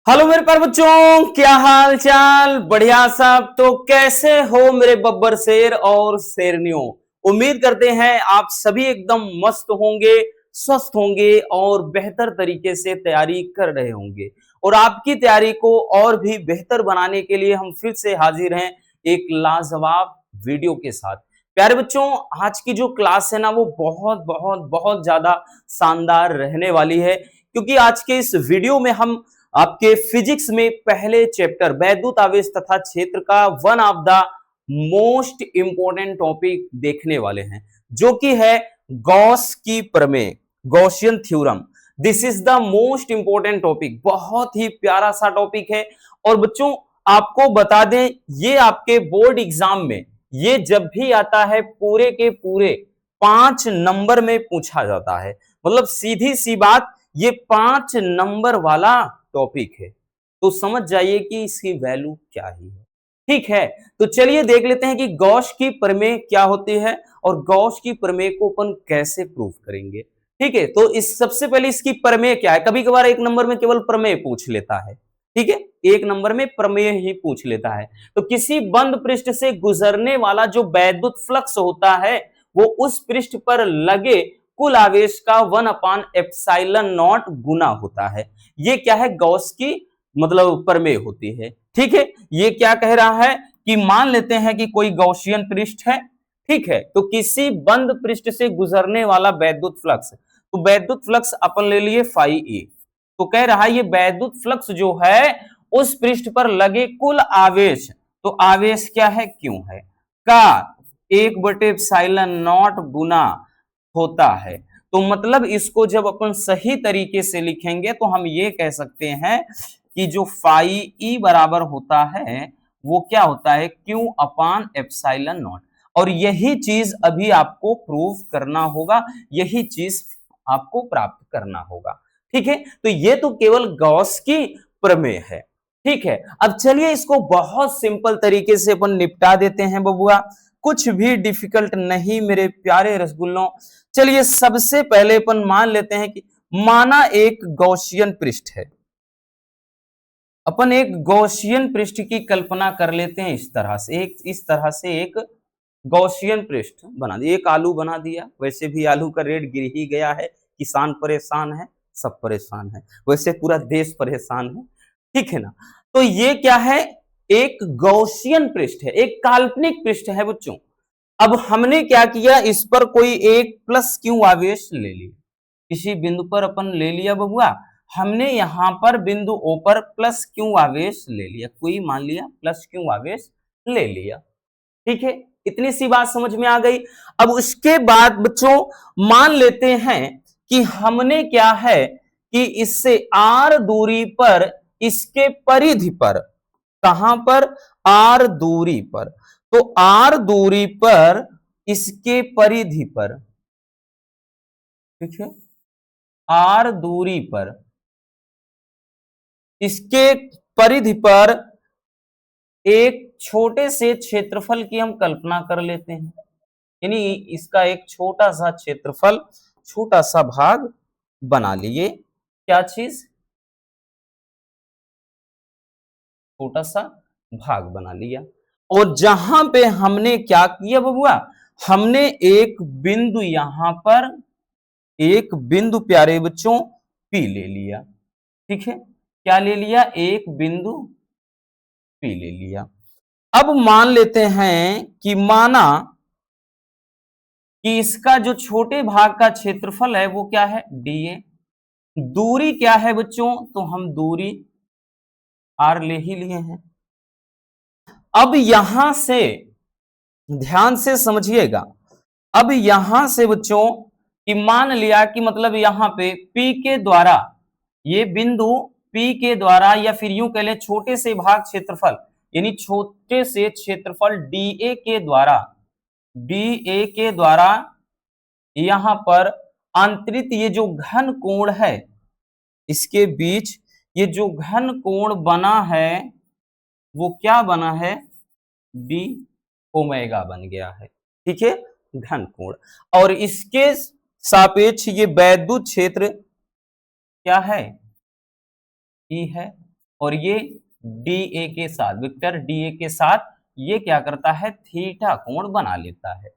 Hello मेरे प्यारे बच्चों, क्या हाल चाल? बढ़िया सब। तो कैसे हो मेरे बब्बर शेर और शेरनियों? उम्मीद करते हैं आप सभी एकदम मस्त होंगे, स्वस्थ होंगे और बेहतर तरीके से तैयारी कर रहे होंगे। और आपकी तैयारी को और भी बेहतर बनाने के लिए हम फिर से हाजिर हैं एक लाजवाब वीडियो के साथ। प्यारे बच्चों, आज की जो क्लास है ना, वो बहुत बहुत बहुत ज्यादा शानदार रहने वाली है, क्योंकि आज के इस वीडियो में हम आपके फिजिक्स में पहले चैप्टर वैद्युत आवेश तथा क्षेत्र का one of the most important topic देखने वाले हैं, जो कि है गॉस की प्रमेय, Gaussian theorem. This is the most important topic, बहुत ही प्यारा सा टॉपिक है। और बच्चों, आपको बता दें, ये आपके बोर्ड एग्जाम में ये जब भी आता है पूरे के पूरे 5 नंबर में पूछा जाता है। मतलब सीधी सी बात, ये 5 नंबर वाला टॉपिक है, तो समझ जाइए कि इसकी वैल्यू क्या ही है। ठीक है, तो चलिए देख लेते हैं कि गॉस की प्रमेय क्या होती है और गॉस की प्रमेय को अपन कैसे प्रूव करेंगे। ठीक है, तो इस सबसे पहले इसकी प्रमेय क्या है। कभी कभार 1 नंबर में केवल प्रमेय पूछ लेता है। ठीक है, 1 नंबर में प्रमेय ही पूछ लेता है। तो किसी बंद पृष्ठ से गुजरने वाला जो वैद्युत फ्लक्स होता है, वो उस पृष्ठ पर लगे कुल आवेश का 1/ε0 गुना होता है। ये क्या है? गॉस की मतलब प्रमेय होती है। ठीक है, ये क्या कह रहा है कि मान लेते हैं कि कोई गॉसियन पृष्ठ है। ठीक है, तो किसी बंद पृष्ठ से गुजरने वाला वैद्युत फ्लक्स, तो वैद्युत फ्लक्स अपन ले लिए फाई ए। तो कह रहा है ये वैद्युत फ्लक्स जो है उस पृष्ठ पर लगे कुल आवेश, तो आवेश क्या है? क्यों है का 1/ε0 गुना होता है। तो मतलब इसको जब अपन सही तरीके से लिखेंगे तो हम ये कह सकते हैं कि जो फाई ई बराबर होता है वो क्या होता है? Q upon epsilon not. और यही चीज अभी आपको प्रूव करना होगा, यही चीज आपको प्राप्त करना होगा। ठीक है, तो ये तो केवल गॉस की प्रमेय है। ठीक है, अब चलिए इसको बहुत सिंपल तरीके से अपन निपटा देते हैं बबुआ। कुछ भी डिफिकल्ट नहीं मेरे प्यारे रसगुल्लों। चलिए सबसे पहले अपन मान लेते हैं कि माना एक गॉसियन पृष्ठ है। अपन एक गॉसियन पृष्ठ की कल्पना कर लेते हैं इस तरह से, इस तरह से एक गॉसियन पृष्ठ बना दिया। एक आलू बना दिया, वैसे भी आलू का रेट गिर ही गया है, किसान परेशान है, सब परेशान है, वैसे पूरा देश परेशान है। ठीक है ना? तो ये क्या है? एक गॉसियन पृष्ठ है, एक काल्पनिक पृष्ठ है बच्चों। अब हमने क्या किया, इस पर कोई एक प्लस क्यू आवेश ले लिया। किसी बिंदु पर अपन ले लिया बबुआ, हमने यहां पर बिंदु ओ पर प्लस क्यू आवेश ले लिया, कोई मान लिया प्लस क्यू आवेश ले लिया। ठीक है, इतनी सी बात समझ में आ गई। अब उसके बाद बच्चों मान लेते हैं कि हमने क्या है कि इससे आर दूरी पर, इसके परिधि पर, कहां पर? आर दूरी पर। तो आर दूरी पर इसके परिधि पर, ठीक है, आर दूरी पर इसके परिधि पर एक छोटे से क्षेत्रफल की हम कल्पना कर लेते हैं। यानी इसका एक छोटा सा क्षेत्रफल, छोटा सा भाग बना लिए। क्या चीज? छोटा सा भाग बना लिया। और जहां पे हमने क्या किया बबुआ, हमने एक बिंदु यहां पर, एक बिंदु प्यारे बच्चों पी ले लिया। ठीक है, क्या ले लिया? एक बिंदु पी ले लिया। अब मान लेते हैं कि माना कि इसका जो छोटे भाग का क्षेत्रफल है वो क्या है? D A. दूरी क्या है बच्चों? तो हम दूरी आर ले ही लिए हैं। अब यहां से ध्यान से समझिएगा। अब यहां से बच्चों कि मान लिया कि मतलब यहां पे P के द्वारा, ये बिंदु P के द्वारा, या फिर यूं कह ले छोटे से भाग क्षेत्रफल, यानी छोटे से क्षेत्रफल DA के द्वारा, DA के द्वारा यहां पर अंतरित ये जो घन कोण है, इसके बीच ये जो घन कोण बना है वो क्या बना है? डी ओमेगा बन गया है। ठीक है, घन कोण। और इसके सापेक्ष ये वैद्युत क्षेत्र क्या है? ई है। और ये डी ए के साथ, वेक्टर डी ए के साथ ये क्या करता है, थीटा कोण बना लेता है।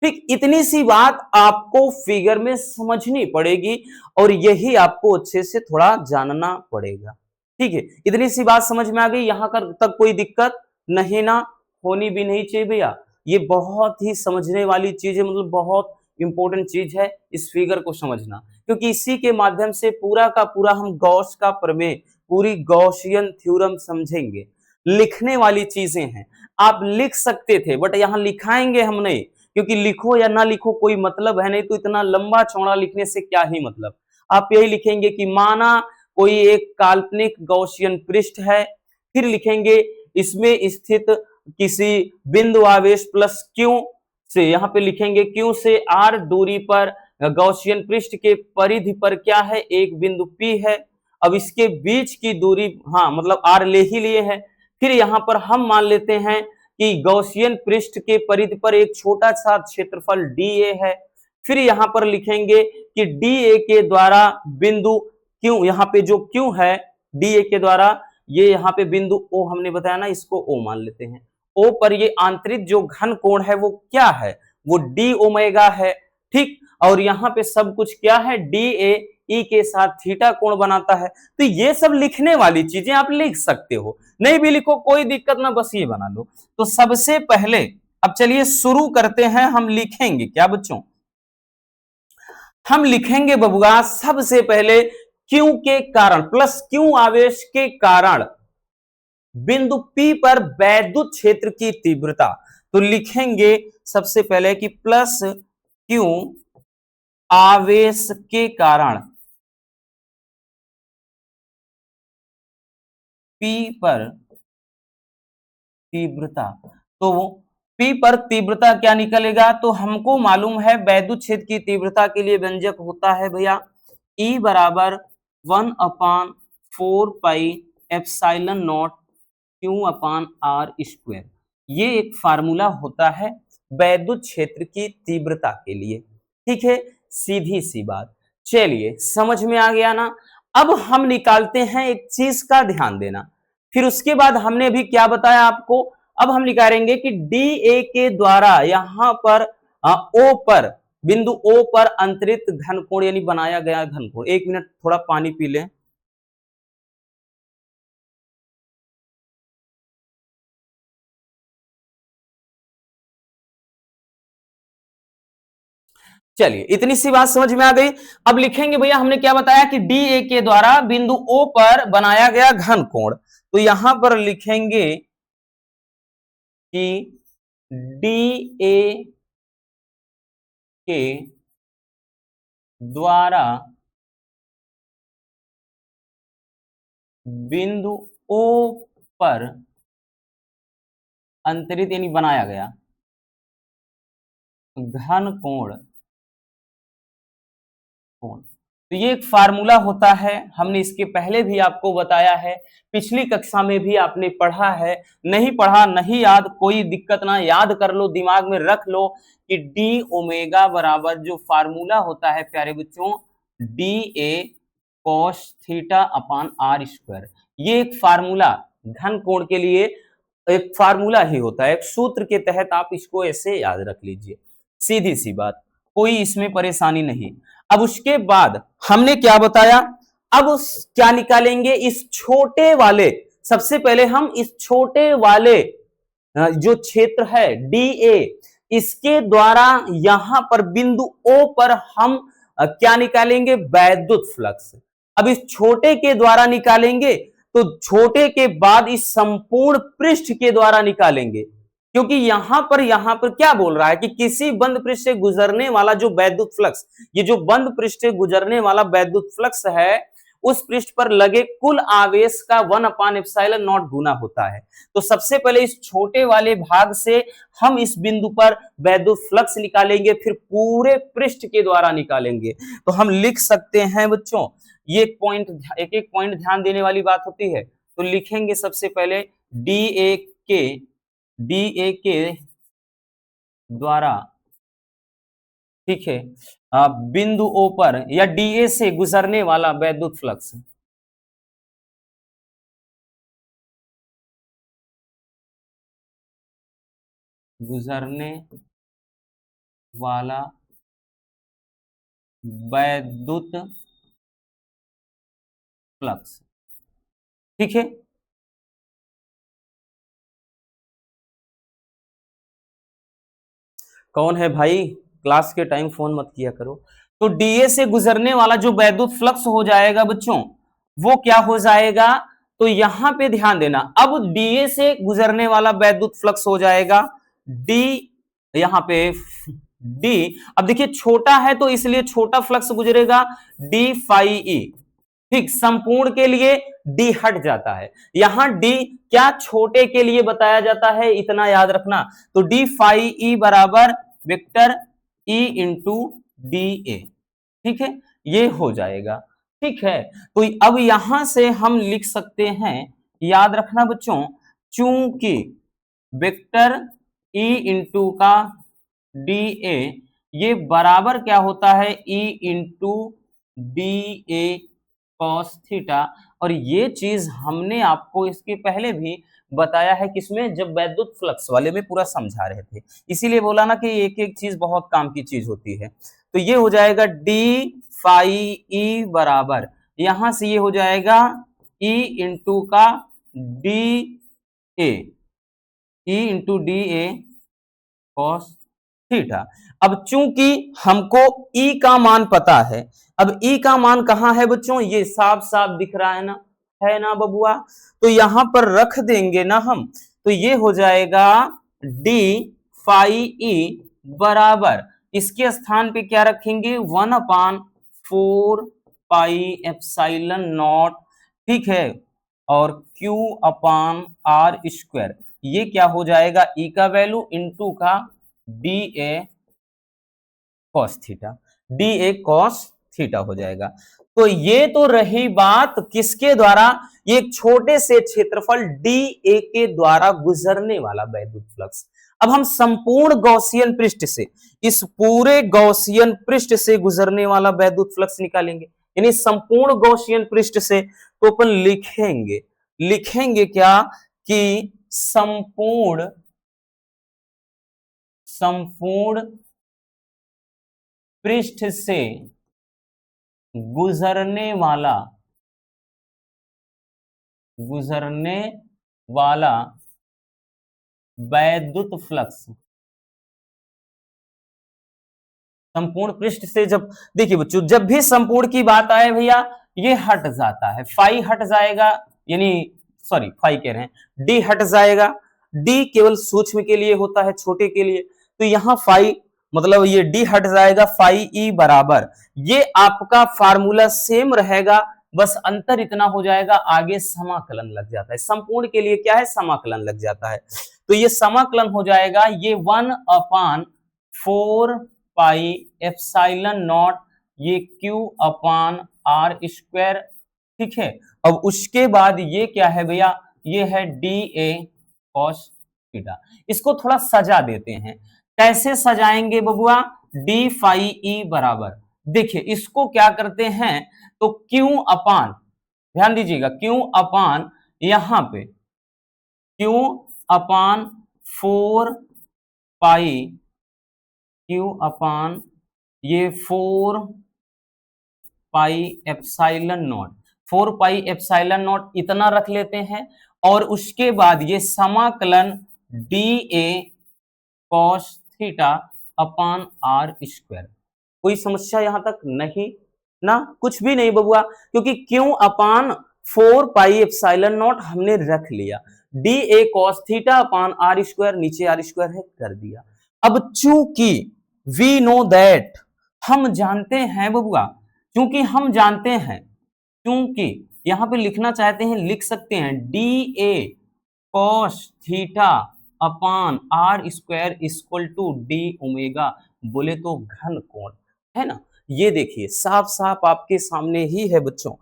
ठीक, इतनी सी बात आपको फिगर में समझनी पड़ेगी और यही आपको अच्छे से थोड़ा जानना पड़ेगा। ठीक है, इतनी सी बात समझ में आ गई, यहां तक कोई दिक्कत नहीं ना, होनी भी नहीं चाहिए भैया। ये बहुत ही समझने वाली चीज है, मतलब बहुत इंपॉर्टेंट चीज है इस फिगर को समझना, क्योंकि इसी के माध्यम से पूरा का पूरा हम गॉस का प्रमेय, पूरी गॉसियन थ्योरम समझेंगे। लिखने वाली चीजें हैं, आप लिख सकते थे बट यहां लिखाएंगे हम नहीं, क्योंकि लिखो या ना लिखो कोई मतलब है नहीं, तो इतना लंबा चौड़ा लिखने से क्या ही मतलब। आप यही लिखेंगे कि माना कोई एक काल्पनिक गॉसियन पृष्ठ है, फिर लिखेंगे इसमें स्थित किसी बिंदु आवेश प्लस क्यू से, यहां पे लिखेंगे क्यू से आर दूरी पर गॉसियन पृष्ठ के परिधि पर क्या है, एक बिंदु पी है। अब इसके बीच की दूरी, हाँ मतलब आर ले ही लिए है। फिर यहां पर हम मान लेते हैं कि गॉसियन पृष्ठ के परिधि पर एक छोटा सा क्षेत्रफल डी ए है। फिर यहां पर लिखेंगे कि डी ए के द्वारा बिंदु क्यू, यहाँ पे जो क्यू है डी ए के द्वारा, ये यहाँ पे बिंदु ओ हमने बताया ना, इसको ओ मान लेते हैं। ओ पर ये आंतरिक जो घन कोण है वो क्या है, वो डी ओमेगा है। ठीक, और यहाँ पे सब कुछ क्या है, डी ए ई के साथ थीटा कोण बनाता है। तो ये सब लिखने वाली चीजें आप लिख सकते हो, नहीं भी लिखो कोई दिक्कत ना, बस ये बना लो। तो सबसे पहले अब चलिए शुरू करते हैं, हम लिखेंगे क्या बच्चों, हम लिखेंगे बबुआ सबसे पहले क्यू के कारण, प्लस क्यू आवेश के कारण बिंदु P पर वैद्युत क्षेत्र की तीव्रता। तो लिखेंगे सबसे पहले कि प्लस क्यू आवेश के कारण P पर तीव्रता, तो P पर तीव्रता क्या निकलेगा, तो हमको मालूम है वैद्युत क्षेत्र की तीव्रता के लिए व्यंजक होता है भैया E बराबर 1/4 pi epsilon naught Q upon R square. ये एक फार्मूला होता है वैद्युत क्षेत्र की तीव्रता के लिए। ठीक है, सीधी सी बात, चलिए समझ में आ गया ना। अब हम निकालते हैं, एक चीज का ध्यान देना, फिर उसके बाद हमने भी क्या बताया आपको, अब हम निकालेंगे कि डी ए के द्वारा यहां पर ओ पर, बिंदु ओ पर अंतरित घनकोण यानी बनाया गया घनकोण। एक मिनट थोड़ा पानी पी लें। चलिए इतनी सी बात समझ में आ गई। अब लिखेंगे भैया, हमने क्या बताया कि डी ए के द्वारा बिंदु ओ पर बनाया गया घन कोण, तो यहां पर लिखेंगे कि डी ए के द्वारा बिंदु ओ पर अंतरित यानी बनाया गया घन कोण, तो ये एक फार्मूला होता है, हमने इसके पहले भी आपको बताया है, पिछली कक्षा में भी आपने पढ़ा है। नहीं पढ़ा, नहीं याद, कोई दिक्कत ना, याद कर लो, दिमाग में रख लो कि डी ओमेगा बराबर जो फार्मूला होता है प्यारे बच्चों, D A cos theta upon R square. ये एक फार्मूला घन कोण के लिए एक फार्मूला ही होता है, एक सूत्र के तहत आप इसको ऐसे याद रख लीजिए, सीधी सी बात, कोई इसमें परेशानी नहीं। अब उसके बाद हमने क्या बताया, अब क्या निकालेंगे, इस छोटे वाले, सबसे पहले हम इस छोटे वाले जो क्षेत्र है डी ए, इसके द्वारा यहां पर बिंदु ओ पर हम क्या निकालेंगे, वैद्युत फ्लक्स। अब इस छोटे के द्वारा निकालेंगे, तो छोटे के बाद इस संपूर्ण पृष्ठ के द्वारा निकालेंगे, क्योंकि यहां पर क्या बोल रहा है कि किसी बंद पृष्ठ से गुजरने वाला जो वैद्युत फ्लक्स, ये जो बंद पृष्ठ से गुजरने वाला वैद्युत फ्लक्स है, उस पृष्ठ पर लगे कुल आवेश का 1/ε0 गुना होता है। तो सबसे पहले इस छोटे वाले भाग से हम इस बिंदु पर वैद्युत फ्लक्स निकालेंगे, फिर पूरे पृष्ठ के द्वारा निकालेंगे। तो हम लिख सकते हैं बच्चों, ये एक एक पॉइंट ध्यान देने वाली बात होती है। तो लिखेंगे सबसे पहले के डी ए के द्वारा, ठीक है, बिंदु ओ पर या डी ए से गुजरने वाला वैद्युत फ्लक्स, गुजरने वाला वैद्युत फ्लक्स। ठीक है, कौन है भाई, क्लास के टाइम फोन मत किया करो। तो डीए से गुजरने वाला जो वैद्युत फ्लक्स हो जाएगा बच्चों, वो क्या हो जाएगा, तो यहां पे ध्यान देना। अब डीए से गुजरने वाला वैद्युत फ्लक्स हो जाएगा डी, यहां पे डी। अब देखिए छोटा है तो इसलिए छोटा फ्लक्स गुजरेगा, डी फाई ई। ठीक, संपूर्ण के लिए डी हट जाता है, यहां डी क्या छोटे के लिए बताया जाता है, इतना याद रखना। तो डी फाई ई बराबर vector E into D A. ठीक है, ये हो जाएगा। ठीक है, तो अब यहां से हम लिख सकते हैं, याद रखना बच्चों, चूंकि वेक्टर ई इंटू का डी ए ये बराबर क्या होता है, E into D A cos theta. और ये चीज हमने आपको इसके पहले भी बताया है, किसमें, जब वैद्युत फ्लक्स वाले में पूरा समझा रहे थे। इसीलिए बोला ना कि एक एक चीज बहुत काम की चीज होती है। तो ये हो जाएगा डी फाई ई बराबर, यहां से ये हो जाएगा ई इंटू का D A, E into D A cos theta. अब चूंकि हमको ई का मान पता है, अब ई का मान कहां है बच्चों, ये साफ साफ दिख रहा है ना बबुआ, तो यहां पर रख देंगे ना हम। तो ये हो जाएगा डी फाई ई बराबर, इसके स्थान पे क्या रखेंगे, 1/4 पाई एप्सिलॉन नॉट। ठीक है, और Q अपान आर स्क्वायर, ये क्या हो जाएगा, ई का वैल्यू इंटू का D A cos theta, D A cos theta हो जाएगा। तो ये तो रही बात किसके द्वारा, ये एक छोटे से क्षेत्रफल डी ए के द्वारा गुजरने वाला वैद्युत फ्लक्स। अब हम संपूर्ण गॉसियन पृष्ठ से, इस पूरे गॉसियन पृष्ठ से गुजरने वाला वैद्युत फ्लक्स निकालेंगे, यानी संपूर्ण गॉसियन पृष्ठ से। तो अपन लिखेंगे क्या कि संपूर्ण पृष्ठ से गुजरने वाला वैद्युत फ्लक्स, संपूर्ण पृष्ठ से, जब देखिए बच्चों, जब भी संपूर्ण की बात आए भैया, ये हट जाता है, फाई हट जाएगा, यानी सॉरी फाई कह रहे हैं, डी हट जाएगा। डी केवल सूक्ष्म के लिए होता है, छोटे के लिए। तो यहां फाई मतलब ये डी हट जाएगा, फाई ई बराबर, ये आपका फार्मूला सेम रहेगा, बस अंतर इतना हो जाएगा, आगे समाकलन लग जाता है। संपूर्ण के लिए क्या है, समाकलन लग जाता है। तो ये समाकलन हो जाएगा, ये 1/4 पाई एप्सिलॉन नॉट, ये Q अपान आर स्क्वायर। ठीक है, अब उसके बाद ये क्या है भैया, ये है डी ए कॉस थीटा। इसको थोड़ा सजा देते हैं, कैसे सजाएंगे बबुआ, डी फाई ई बराबर, देखिए इसको क्या करते हैं, तो Q अपान, ध्यान दीजिएगा, Q अपान यहां पे Q अपान 4 पाई, Q अपान ये 4 pi epsilon naught, 4 pi epsilon naught इतना रख लेते हैं। और उसके बाद ये समाकलन D A cos theta upon R square. कोई समस्या यहां तक नहीं ना, कुछ भी नहीं बबुआ, क्योंकि क्यों अपान 4 पाई एप्सिलॉन नॉट हमने रख लिया, D A cos theta upon R square, नीचे आर स्क्वायर है, कर दिया। अब चूंकि वी नो दैट, हम जानते हैं बबुआ, चूंकि हम जानते हैं, क्योंकि यहां पे लिखना चाहते हैं, लिख सकते हैं D A cos theta upon R square equal to D omega, बोले तो घन कोण, है ना। ये देखिए साफ साफ आपके सामने ही है बच्चों।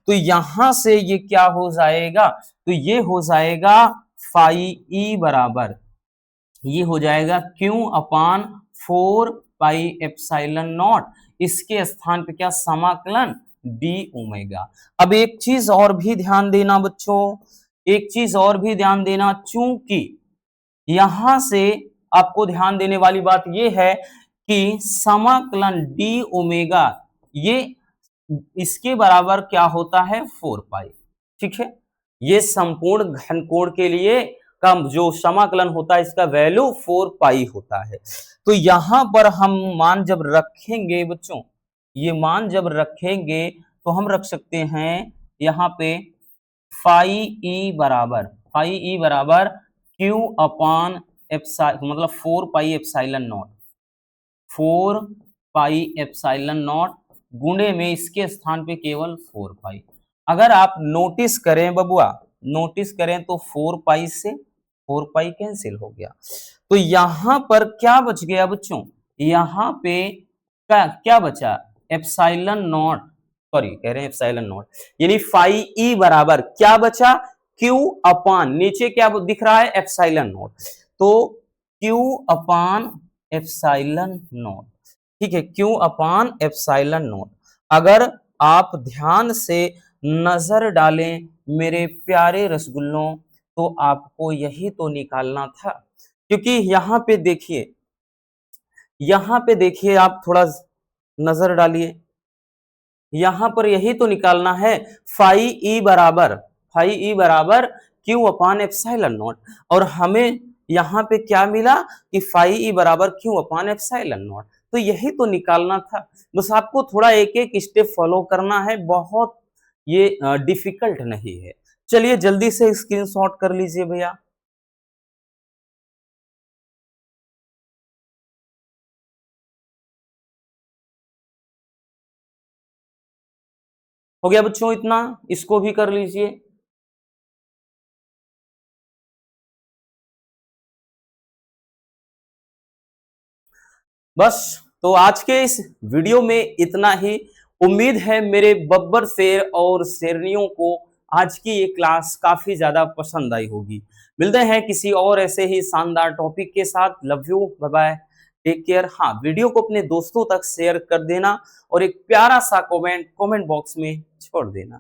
तो यहां से ये क्या हो जाएगा, तो ये हो जाएगा फाई ई बराबर, ये हो जाएगा Q upon 4 pi epsilon not, इसके स्थान पे क्या, समाकलन डी ओमेगा। अब एक चीज और भी ध्यान देना बच्चों, एक चीज और भी ध्यान देना, चूंकि यहां से आपको ध्यान देने वाली बात यह है कि समाकलन डी ओमेगा ये इसके बराबर क्या होता है 4 पाई। ठीक है, ये संपूर्ण घनकोण के लिए का जो समाकलन होता है इसका वैल्यू 4 पाई होता है। तो यहां पर हम मान जब रखेंगे बच्चों, ये मान जब रखेंगे तो हम रख सकते हैं यहां पे फाई ई बराबर क्यू अपान एप्सिलॉन, मतलब 4 pi epsilon naught, 4 pi epsilon not गुणे में इसके स्थान पे केवल 4 पाई। अगर आप नोटिस करें बबुआ, नोटिस करें तो 4 पाई से 4 पाई कैंसिल हो गया, तो यहां पर क्या बच गया बच्चों, यहां पे क्या बचा, एप्सिलॉन नॉट, सॉरी कह रहे हैं एप्सिलॉन नॉट, यानी फाई ई बराबर क्या बचा, क्यू अपान, नीचे क्या दिख रहा है एप्सिलॉन नॉट, तो क्यू अपान एप्सिलॉन नॉट। ठीक है, क्यू अपान एप्सिलॉन नॉट। अगर आप ध्यान से नजर डालें मेरे प्यारे रसगुल्लों, तो आपको यही तो निकालना था, क्योंकि यहां पे देखिए, यहां पे देखिए, आप थोड़ा नजर डालिए, यहां पर यही तो निकालना है, फाई ई बराबर क्यू अपान एप्सिलॉन नॉट, और हमें यहां पे क्या मिला कि फाई ई बराबर क्यू अपान एप्सिलॉन नॉट, तो यही तो निकालना था। बस आपको थोड़ा एक एक स्टेप फॉलो करना है, बहुत ये डिफिकल्ट नहीं है। चलिए जल्दी से स्क्रीनशॉट कर लीजिए भैया। हो गया बच्चों इतना, इसको भी कर लीजिए। बस, तो आज के इस वीडियो में इतना ही। उम्मीद है मेरे बब्बर शेर और शेरनियों को आज की ये क्लास काफी ज्यादा पसंद आई होगी। मिलते हैं किसी और ऐसे ही शानदार टॉपिक के साथ। Love you, bye bye, take care. हाँ, वीडियो को अपने दोस्तों तक शेयर कर देना और एक प्यारा सा कमेंट बॉक्स में छोड़ देना।